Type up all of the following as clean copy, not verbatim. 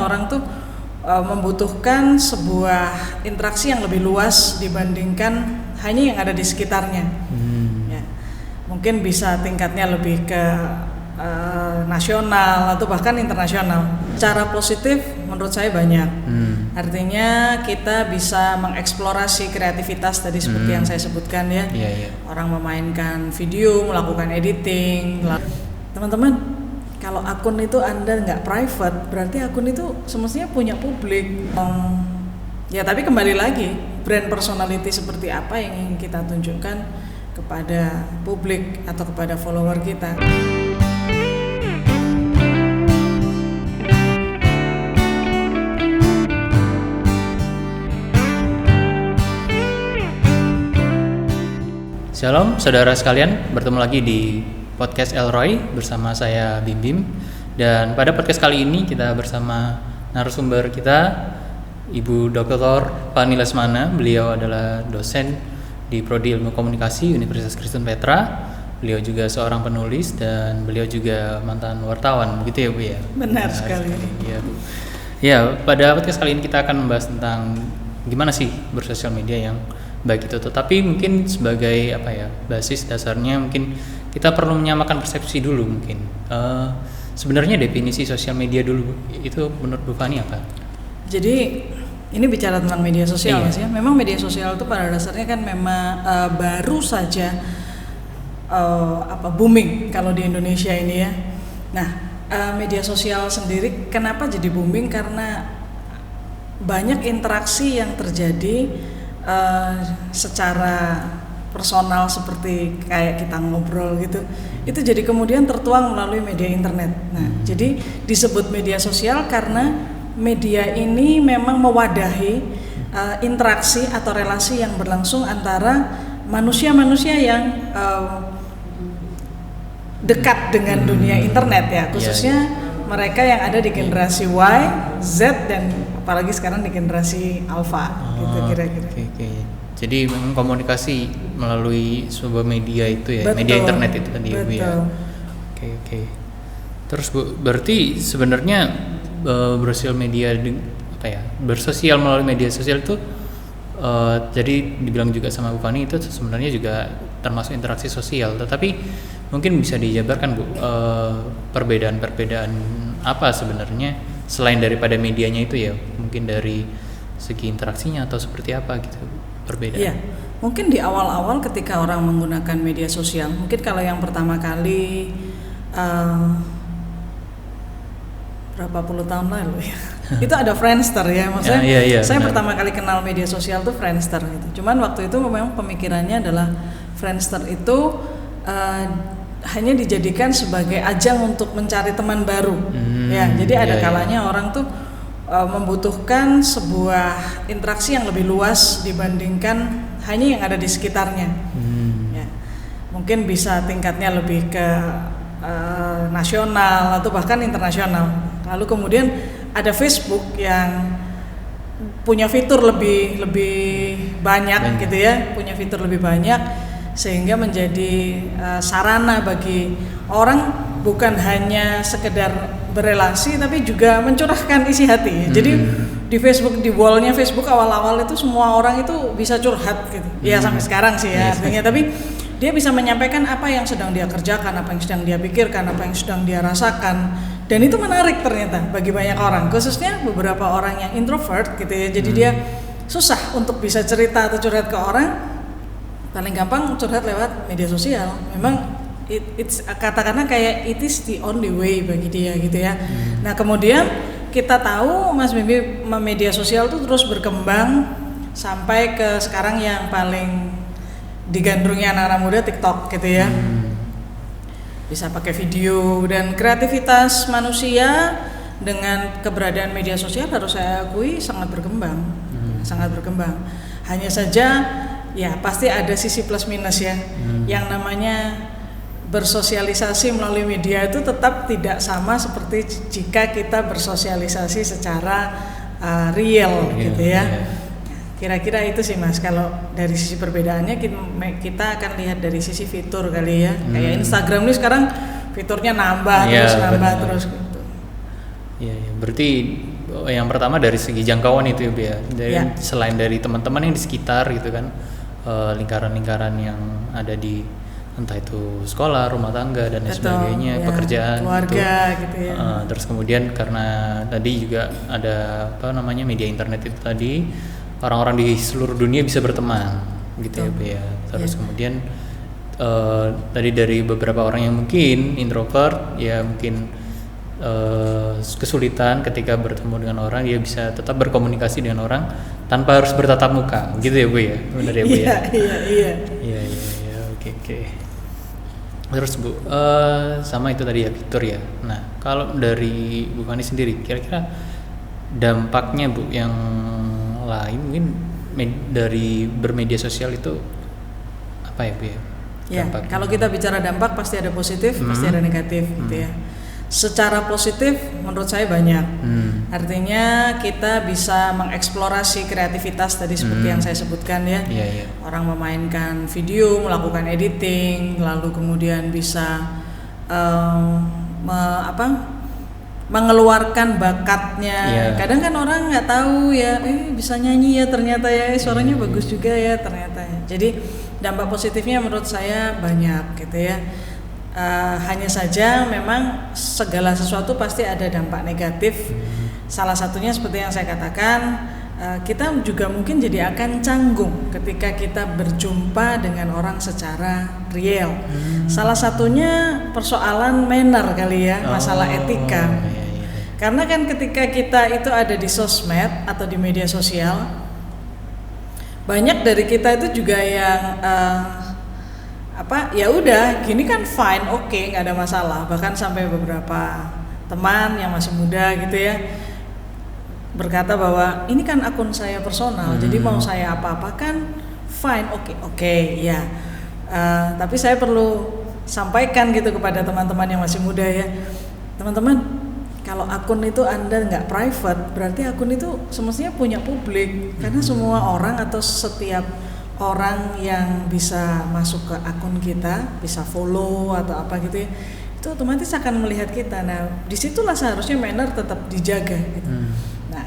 orang tuh membutuhkan sebuah interaksi yang lebih luas dibandingkan hanya yang ada di sekitarnya. Ya, mungkin bisa tingkatnya lebih ke nasional atau bahkan internasional. Cara positif menurut saya banyak. Artinya kita bisa mengeksplorasi kreativitas tadi seperti yang saya sebutkan ya. Orang memainkan video, melakukan editing. Teman-teman, kalau akun itu Anda nggak private, berarti akun itu semestinya punya publik. Ya tapi kembali lagi, brand personality seperti apa yang ingin kita tunjukkan kepada publik atau kepada follower kita. Shalom saudara sekalian, bertemu lagi di podcast Elroy bersama saya Bim Bim. Dan pada podcast kali ini kita bersama narasumber kita Ibu Dr. Fani Lesmana. Beliau adalah dosen di Prodi Ilmu Komunikasi Universitas Kristen Petra. Beliau juga seorang penulis dan beliau juga mantan wartawan, begitu ya Bu ya? Benar sekali. Iya Bu. Ya, pada podcast kali ini kita akan membahas tentang gimana sih bersosial media yang baik itu, tetapi mungkin sebagai basis dasarnya mungkin kita perlu menyamakan persepsi dulu mungkin. Sebenarnya definisi sosial media dulu itu menurut Bu Fani apa? Jadi ini bicara tentang media sosial Mas ya. Memang media sosial itu pada dasarnya kan memang baru saja booming kalau di Indonesia ini ya. Nah, media sosial sendiri kenapa jadi booming? Karena banyak interaksi yang terjadi secara personal seperti kayak kita ngobrol gitu, itu jadi kemudian tertuang melalui media internet. Nah, jadi disebut media sosial karena media ini memang mewadahi interaksi atau relasi yang berlangsung antara manusia-manusia yang dekat dengan dunia internet ya, khususnya mereka yang ada di generasi Y, Z, dan apalagi sekarang di generasi Alpha gitu kira-kira. Okay. Jadi memang komunikasi melalui sebuah media itu ya, media internet itu tadi Bu ya. Oke. Terus Bu, berarti sebenarnya bersosial melalui media sosial itu jadi dibilang juga sama Bu Fani itu sebenarnya juga termasuk interaksi sosial, tetapi mungkin bisa dijabarkan Bu perbedaan-perbedaan apa sebenarnya selain daripada medianya itu ya, mungkin dari segi interaksinya atau seperti apa gitu perbedaan. Iya, mungkin di awal-awal ketika orang menggunakan media sosial, mungkin kalau yang pertama kali berapa puluh tahun lalu ya itu ada Friendster ya, maksudnya saya benar. Pertama kali kenal media sosial tuh Friendster gitu. Cuman waktu itu memang pemikirannya adalah Friendster itu hanya dijadikan sebagai ajang untuk mencari teman baru. Ya, jadi ada kalanya orang tuh membutuhkan sebuah interaksi yang lebih luas dibandingkan hanya yang ada di sekitarnya. Ya, mungkin bisa tingkatnya lebih ke nasional atau bahkan internasional. Lalu kemudian ada Facebook yang punya fitur lebih banyak gitu ya, punya fitur lebih banyak sehingga menjadi sarana bagi orang bukan hanya sekedar berelasi tapi juga mencurahkan isi hati. Jadi di Facebook, di wall-nya Facebook awal-awal itu semua orang itu bisa curhat gitu. Ya sampai sekarang sih ya artinya, tapi dia bisa menyampaikan apa yang sedang dia kerjakan, apa yang sedang dia pikirkan, apa yang sedang dia rasakan. Dan itu menarik ternyata bagi banyak orang, khususnya beberapa orang yang introvert gitu ya. Jadi dia susah untuk bisa cerita atau curhat ke orang. Paling gampang curhat lewat media sosial. Memang it's katakanlah kayak it is the only way bagi dia gitu ya. Nah, kemudian kita tahu Mas Bibi, media sosial itu terus berkembang sampai ke sekarang yang paling digandrungi anak-anak muda, TikTok gitu ya. Bisa pakai video, dan kreativitas manusia dengan keberadaan media sosial harus saya akui sangat berkembang. Sangat berkembang. Hanya saja ya pasti ada sisi plus minus ya. Yang namanya bersosialisasi melalui media itu tetap tidak sama seperti jika kita bersosialisasi secara real gitu ya. Kira-kira itu sih Mas, kalau dari sisi perbedaannya kita akan lihat dari sisi fitur kali ya. Kayak Instagram ini sekarang fiturnya nambah terus gitu. Iya, berarti yang pertama dari segi jangkauan itu ya Bu ya. Dari, Ya. selain dari teman-teman yang di sekitar gitu kan, lingkaran-lingkaran yang ada di entah itu sekolah, rumah tangga dan lain Betul, sebagainya, ya. pekerjaan Keluarga gitu ya. Terus kemudian karena tadi juga ada apa namanya media internet itu tadi, orang-orang di seluruh dunia bisa berteman gitu ya Bu ya. Terus kemudian tadi dari beberapa orang yang mungkin introvert ya mungkin kesulitan ketika bertemu dengan orang, dia bisa tetap berkomunikasi dengan orang tanpa harus bertatap muka gitu ya Bu ya. Benar ya Bu ya. Iya, oke. Terus Bu, sama itu tadi ya fitur ya. Nah, kalau dari Bu Fani sendiri, kira-kira dampaknya Bu yang lain mungkin dari bermedia sosial itu apa ya Bu ya? Ya, kalau kita bicara dampak pasti ada positif, pasti ada negatif gitu ya. Secara positif menurut saya banyak. Artinya kita bisa mengeksplorasi kreativitas tadi seperti yang saya sebutkan ya. Orang memainkan video, melakukan editing, lalu kemudian bisa mengeluarkan bakatnya. Kadang kan orang nggak tahu ya, bisa nyanyi ya ternyata ya, suaranya bagus juga ya ternyata ya. Jadi dampak positifnya menurut saya banyak gitu ya. Hanya saja memang segala sesuatu pasti ada dampak negatif. Salah satunya seperti yang saya katakan, kita juga mungkin jadi akan canggung ketika kita berjumpa dengan orang secara real. Salah satunya persoalan manner kali ya, masalah etika. Karena kan ketika kita itu ada di sosmed atau di media sosial, banyak dari kita itu juga yang ya udah gini kan fine, oke, nggak ada masalah. Bahkan sampai beberapa teman yang masih muda gitu ya berkata bahwa ini kan akun saya personal, jadi mau saya apa-apakan fine, oke ya. Tapi saya perlu sampaikan gitu kepada teman-teman yang masih muda ya, teman-teman, kalau akun itu Anda nggak private, berarti akun itu semestinya punya publik, karena semua orang atau setiap orang yang bisa masuk ke akun kita, bisa follow atau apa gitu ya, itu otomatis akan melihat kita. Nah, disitulah seharusnya manner tetap dijaga gitu. Nah,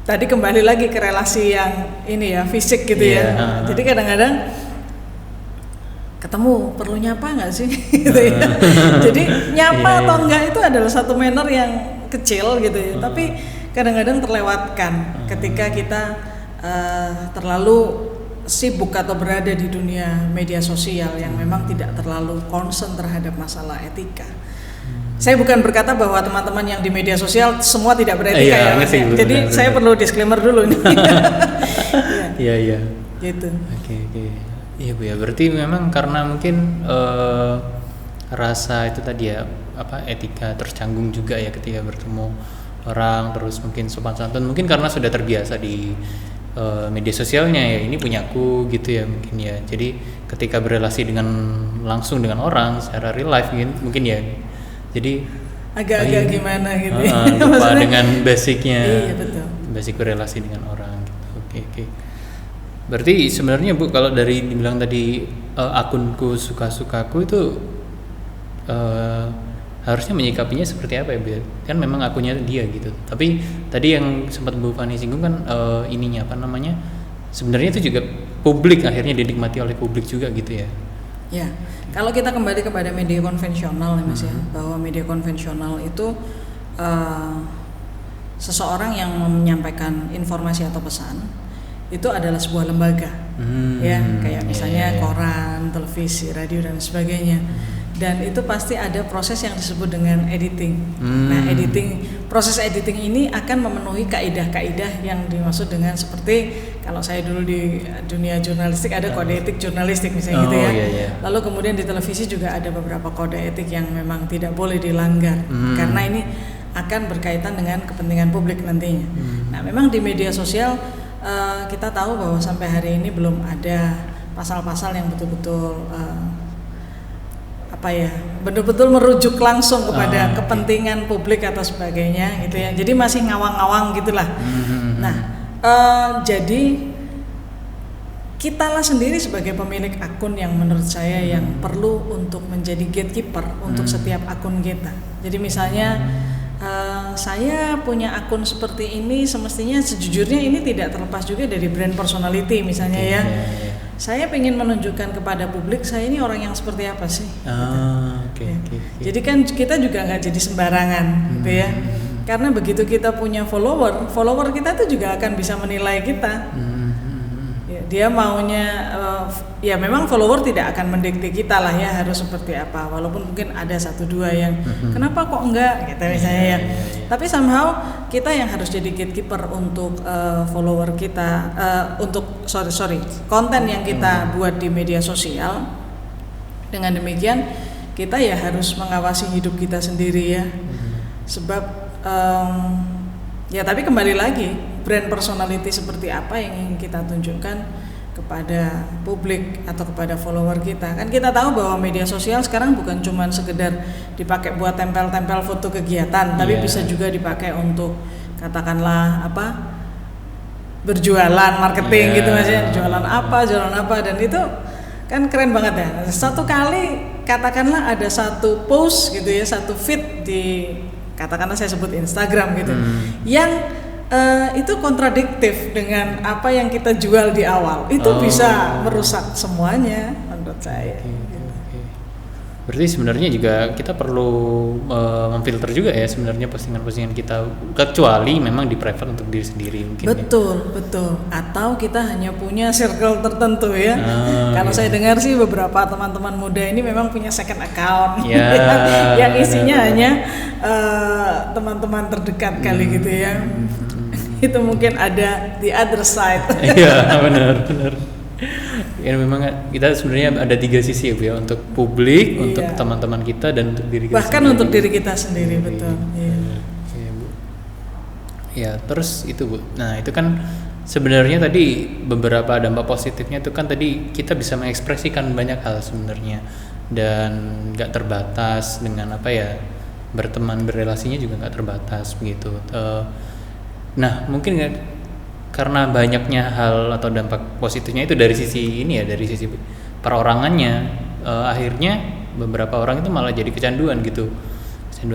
tadi kembali lagi ke relasi yang ini ya, fisik gitu ya. Jadi kadang-kadang ketemu perlu nyapa nggak sih? Gitu ya. Jadi nyapa atau enggak itu adalah satu manner yang kecil gitu ya. Tapi kadang-kadang terlewatkan ketika kita terlalu sibuk atau berada di dunia media sosial yang memang tidak terlalu concern terhadap masalah etika. Saya bukan berkata bahwa teman-teman yang di media sosial semua tidak beretika ya. Jadi saya perlu disclaimer dulu nih. Iya. Gitu. Oke. Iya Bu ya, berarti memang karena mungkin rasa itu tadi ya, etika tercanggung juga ya ketika bertemu orang, terus mungkin sopan santun, mungkin karena sudah terbiasa di media sosialnya ya, ini punyaku gitu ya mungkin ya. Jadi ketika berrelasi dengan langsung dengan orang secara real life mungkin ya, jadi agak gimana gitu lupa dengan basicnya. Iya, betul. Basic berrelasi dengan orang gitu. Oke. Berarti sebenarnya Bu, kalau dari dibilang tadi akunku suka-sukaku itu harusnya menyikapinya seperti apa ya Bu? Kan memang akunnya dia gitu. Tapi tadi yang sempat Bu Fani singgung kan sebenarnya itu juga publik, akhirnya dinikmati oleh publik juga gitu ya. Ya, kalau kita kembali kepada media konvensional ya Mas ya, bahwa media konvensional itu seseorang yang menyampaikan informasi atau pesan itu adalah sebuah lembaga, ya kayak misalnya koran, televisi, radio dan sebagainya. Dan itu pasti ada proses yang disebut dengan editing. Nah, proses editing ini akan memenuhi kaidah-kaidah yang dimaksud dengan seperti kalau saya dulu di dunia jurnalistik ada kode etik jurnalistik misalnya gitu ya. Lalu kemudian di televisi juga ada beberapa kode etik yang memang tidak boleh dilanggar karena ini akan berkaitan dengan kepentingan publik nantinya. Nah, memang di media sosial kita tahu bahwa sampai hari ini belum ada pasal-pasal yang betul-betul betul-betul merujuk langsung kepada kepentingan publik atau sebagainya gitu ya. Jadi masih ngawang-ngawang gitulah. Nah, jadi kitalah sendiri sebagai pemilik akun yang menurut saya yang perlu untuk menjadi gatekeeper untuk setiap akun kita. Jadi misalnya saya punya akun seperti ini, semestinya sejujurnya ini tidak terlepas juga dari brand personality misalnya ya. Saya ingin menunjukkan kepada publik saya ini orang yang seperti apa sih. Jadi kan kita juga nggak jadi sembarangan gitu ya. Karena begitu kita punya follower kita tuh juga akan bisa menilai kita. Ya, dia maunya ya memang follower tidak akan mendikte kita lah ya harus seperti apa. Walaupun mungkin ada 1-2 yang kenapa kok enggak gitu misalnya ya. Tapi somehow kita yang harus jadi gatekeeper untuk follower kita, untuk konten yang kita buat di media sosial. Dengan demikian kita ya harus mengawasi hidup kita sendiri ya. Sebab ya tapi kembali lagi brand personality seperti apa yang ingin kita tunjukkan kepada publik atau kepada follower kita. Kan kita tahu bahwa media sosial sekarang bukan cuma sekedar dipakai buat tempel-tempel foto kegiatan, tapi bisa juga dipakai untuk katakanlah berjualan, marketing gitu maksudnya, jualan apa dan itu kan keren banget ya. Satu kali katakanlah ada satu post gitu ya, satu feed di katakanlah saya sebut Instagram gitu, yang itu kontradiktif dengan apa yang kita jual di awal, itu bisa merusak semuanya menurut saya. Berarti sebenarnya juga kita perlu memfilter juga ya sebenarnya postingan-postingan kita, kecuali memang di private untuk diri sendiri mungkin. Betul. Atau kita hanya punya circle tertentu ya. Kalau saya dengar sih beberapa teman-teman muda ini memang punya second account yang isinya hanya teman-teman terdekat kali gitu ya. Itu mungkin ada the other side. Iya, benar. Ya memang kita sebenarnya ada 3 sisi ya Bu ya, untuk publik, untuk teman-teman kita dan untuk diri kita bahkan sendiri. Untuk diri kita sendiri, betul. Iya Bu. Ya, terus itu Bu. Nah, itu kan sebenarnya tadi beberapa dampak positifnya itu kan tadi kita bisa mengekspresikan banyak hal sebenarnya dan nggak terbatas dengan berteman, berrelasinya juga nggak terbatas begitu. Nah, mungkin karena banyaknya hal atau dampak positifnya itu dari sisi ini ya, dari sisi perorangannya, akhirnya beberapa orang itu malah jadi kecanduan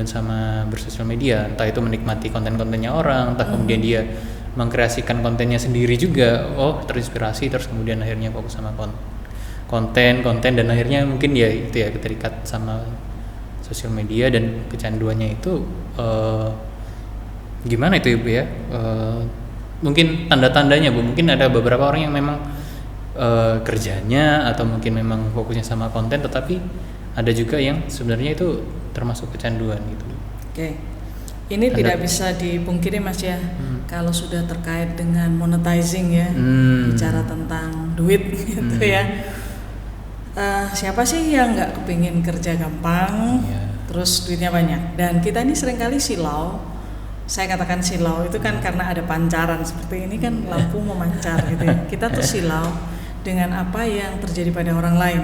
sama bersosial media, entah itu menikmati konten-kontennya orang, entah kemudian dia mengkreasikan kontennya sendiri juga, terinspirasi, terus kemudian akhirnya fokus sama konten dan akhirnya mungkin ya itu ya keterikat sama sosial media dan kecanduannya itu gimana itu Ibu ya? Mungkin tanda-tandanya Bu, mungkin ada beberapa orang yang memang kerjanya atau mungkin memang fokusnya sama konten, tetapi ada juga yang sebenarnya itu termasuk kecanduan gitu. Oke. Ini tidak bisa dipungkiri Mas ya, kalau sudah terkait dengan monetizing ya, bicara tentang duit gitu ya. Siapa sih yang nggak kepingin kerja gampang, terus duitnya banyak? Dan kita ini seringkali silau. Saya katakan silau itu kan karena ada pancaran seperti ini kan, lampu memancar gitu ya. Kita tuh silau dengan apa yang terjadi pada orang lain.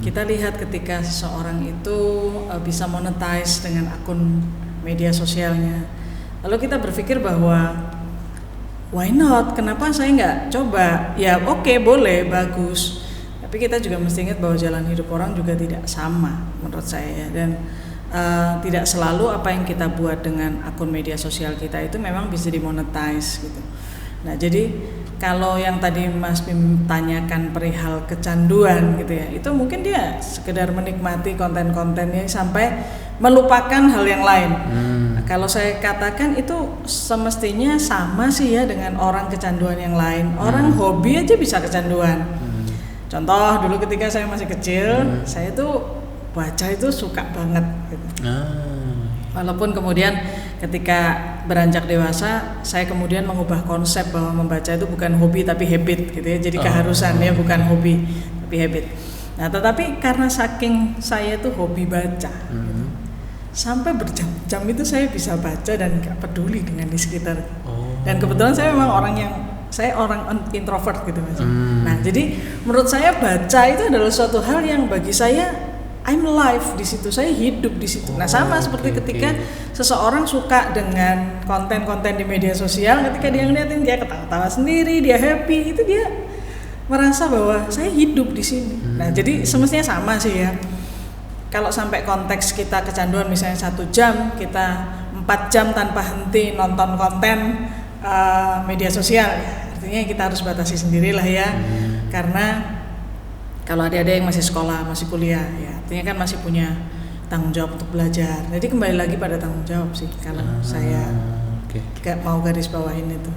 Kita lihat ketika seseorang itu bisa monetize dengan akun media sosialnya, lalu kita berpikir bahwa why not? Kenapa saya nggak coba? Ya oke, boleh, bagus. Tapi kita juga mesti ingat bahwa jalan hidup orang juga tidak sama menurut saya, dan tidak selalu apa yang kita buat dengan akun media sosial kita itu memang bisa dimonetize gitu. Nah, jadi kalau yang tadi Mas Bim tanyakan perihal kecanduan gitu ya, itu mungkin dia sekedar menikmati konten-kontennya sampai melupakan hal yang lain. Nah, kalau saya katakan itu semestinya sama sih ya dengan orang kecanduan yang lain. Orang hobi aja bisa kecanduan. Contoh dulu ketika saya masih kecil, saya tuh baca itu suka banget gitu. Walaupun kemudian ketika beranjak dewasa saya kemudian mengubah konsep bahwa membaca itu bukan hobi tapi habit gitu ya. Jadi keharusan ya, bukan hobi tapi habit. Nah, tetapi karena saking saya tuh hobi baca gitu, sampai berjam-jam itu saya bisa baca dan gak peduli dengan di sekitar. Dan kebetulan saya memang orang introvert gitu Mas. Nah, jadi menurut saya baca itu adalah suatu hal yang bagi saya I'm alive di situ, saya hidup di situ. Nah, sama seperti ketika seseorang suka dengan konten-konten di media sosial, ketika dia ngeliatin dia ketawa-tawa sendiri, dia happy, itu dia merasa bahwa saya hidup di sini. Nah, jadi semestinya sama sih ya. Kalau sampai konteks kita kecanduan misalnya 1 jam, kita 4 4 jam tanpa henti nonton konten media sosial. Artinya kita harus batasi sendirilah ya. Karena kalau adik-adik yang masih sekolah, masih kuliah ya, artinya kan masih punya tanggung jawab untuk belajar. Jadi kembali lagi pada tanggung jawab sih kalau saya mau garis bawahin itu.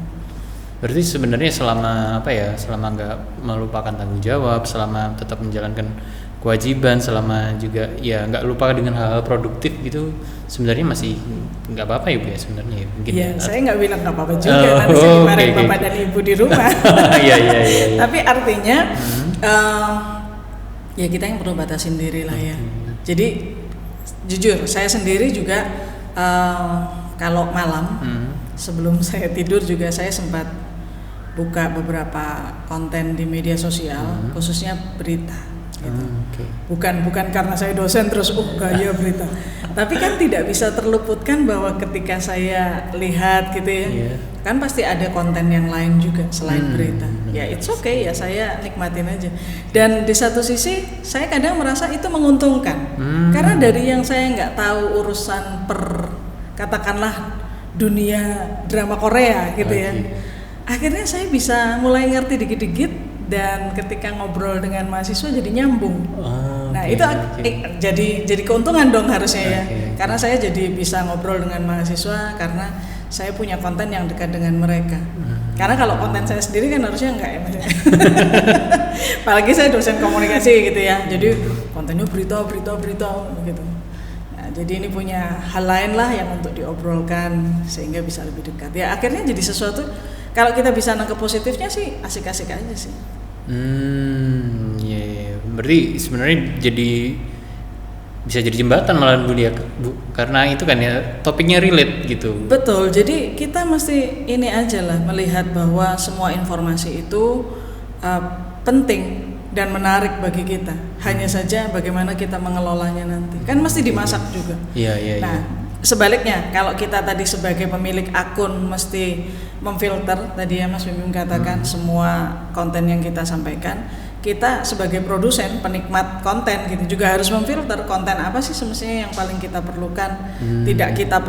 Berarti sebenarnya selama selama nggak melupakan tanggung jawab, selama tetap menjalankan kewajiban, selama juga ya nggak lupa dengan hal-hal produktif gitu, sebenarnya masih nggak apa-apa ya Bu ya sebenarnya ya. Mungkin ya saya nggak bilang nggak apa-apa juga, nanti saya dimarahin bapak dan ibu di rumah. Iya. Tapi artinya ya kita yang perlu batasin diri lah ya. Jadi jujur saya sendiri juga kalau malam sebelum saya tidur juga saya sempat buka beberapa konten di media sosial, khususnya berita. Gitu. Bukan karena saya dosen terus gaya berita, tapi kan tidak bisa terluputkan bahwa ketika saya lihat gitu ya, kan pasti ada konten yang lain juga selain berita. Ya it's okay ya, saya nikmatin aja. Dan di satu sisi saya kadang merasa itu menguntungkan, karena dari yang saya nggak tahu urusan katakanlah dunia drama Korea gitu ya, akhirnya saya bisa mulai ngerti dikit-dikit. Dan ketika ngobrol dengan mahasiswa jadi nyambung. Nah itu jadi keuntungan dong harusnya ya. Karena saya jadi bisa ngobrol dengan mahasiswa karena saya punya konten yang dekat dengan mereka. Karena kalau konten saya sendiri kan harusnya enggak ya. Apalagi saya dosen komunikasi gitu ya. Jadi kontennya berita gitu. Nah, jadi ini punya hal lain lah yang untuk diobrolkan sehingga bisa lebih dekat. Ya akhirnya jadi sesuatu. Kalau kita bisa nangkep positifnya sih asik-asik aja sih. Berarti sebenarnya bisa jadi jembatan malah Bu ya, Bu, karena itu kan ya topiknya relate gitu. Betul. Jadi kita mesti ini aja lah melihat bahwa semua informasi itu penting dan menarik bagi kita. Hanya saja bagaimana kita mengelolanya nanti. Kan mesti dimasak juga. Iya. Nah, sebaliknya kalau kita tadi sebagai pemilik akun mesti memfilter tadi ya Mas Bim katakan semua konten yang kita sampaikan, kita sebagai produsen penikmat konten gitu juga harus memfilter konten apa sih semestinya yang paling kita perlukan, tidak kita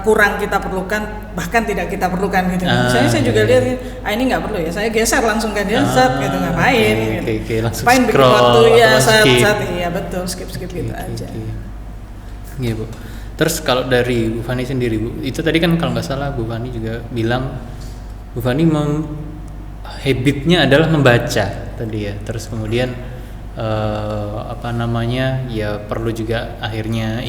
kurang kita perlukan, bahkan tidak kita perlukan gitu. Misalnya saya juga lihat ini nggak perlu ya, saya geser langsung kan dia gitu ngapain gitu. Ngapain bikin waktu ya saat iya betul skip gitu aja. Iya Bu. Terus kalau dari Bu Fani sendiri Bu, itu tadi kan kalau nggak salah Bu Fani juga bilang Bu Fani habitnya adalah membaca tadi ya. Terus kemudian ya perlu juga akhirnya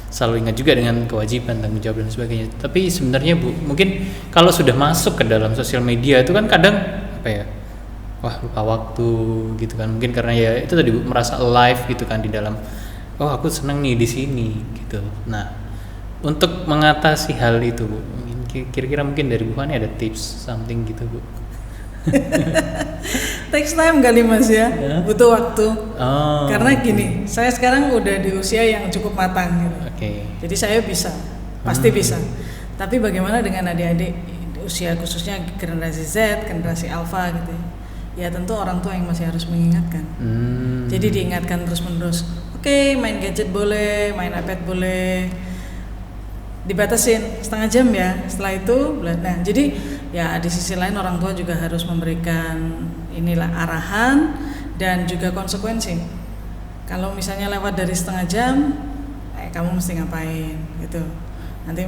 selalu ingat juga dengan kewajiban, tanggung jawab dan sebagainya. Tapi sebenarnya Bu, mungkin kalau sudah masuk ke dalam sosial media itu kan kadang lupa waktu gitu kan. Mungkin karena ya itu tadi Bu merasa alive gitu kan di dalam. Aku seneng nih di sini gitu. Nah, untuk mengatasi hal itu Bu, kira-kira mungkin dari Bu Fani ada tips something gitu Bu? Takes time kali Mas ya, butuh waktu. Karena gini, saya sekarang udah di usia yang cukup matang gitu. Jadi saya bisa, pasti bisa. Tapi bagaimana dengan adik-adik di usia khususnya generasi Z, generasi Alpha gitu ya? Ya tentu orang tua yang masih harus mengingatkan. Jadi diingatkan terus-menerus. Main gadget boleh, main iPad boleh, dibatasin setengah jam ya. Setelah itu, nah jadi ya di sisi lain orang tua juga harus memberikan arahan dan juga konsekuensi. Kalau misalnya lewat dari setengah jam, kamu mesti ngapain gitu. Nanti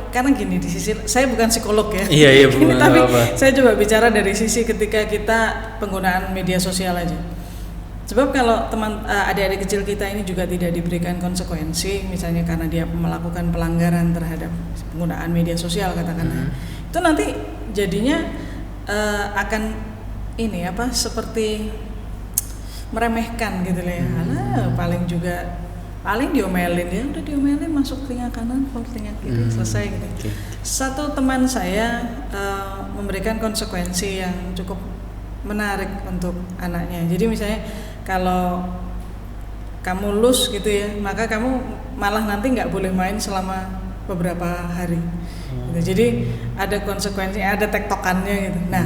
karena gini di sisi saya bukan psikolog ya. Iya Bu. Tapi saya coba bicara dari sisi ketika kita penggunaan media sosial aja. Sebab kalau adik-adik kecil kita ini juga tidak diberikan konsekuensi, misalnya karena dia melakukan pelanggaran terhadap penggunaan media sosial katakanlah, itu nanti jadinya akan seperti meremehkan gitu lah ya. Paling diomelin ya, udah diomelin masuk telinga kanan, keluar telinga kiri, selesai gitu. Satu teman saya memberikan konsekuensi yang cukup menarik untuk anaknya. Jadi misalnya kalau kamu lus gitu ya, maka kamu malah nanti nggak boleh main selama beberapa hari. Gitu. Jadi ada konsekuensi, ada tektokannya gitu. Nah,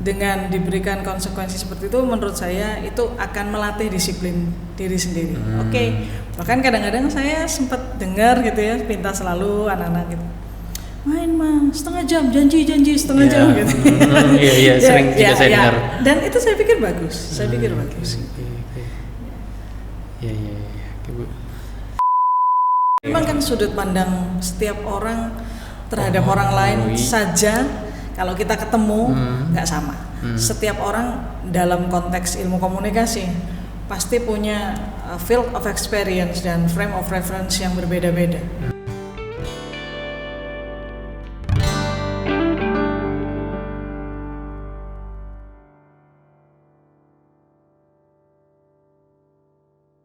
dengan diberikan konsekuensi seperti itu, menurut saya itu akan melatih disiplin diri sendiri. Oke. Bahkan kadang-kadang saya sempat dengar gitu ya, pinta selalu anak-anak gitu, main mah setengah jam, janji setengah jam gitu. Iya, sering juga saya dengar. Dan itu saya pikir bagus. Iya. Memang kan sudut pandang setiap orang terhadap orang lain saja, kalau kita ketemu nggak sama. Setiap orang dalam konteks ilmu komunikasi pasti punya field of experience dan frame of reference yang berbeda-beda.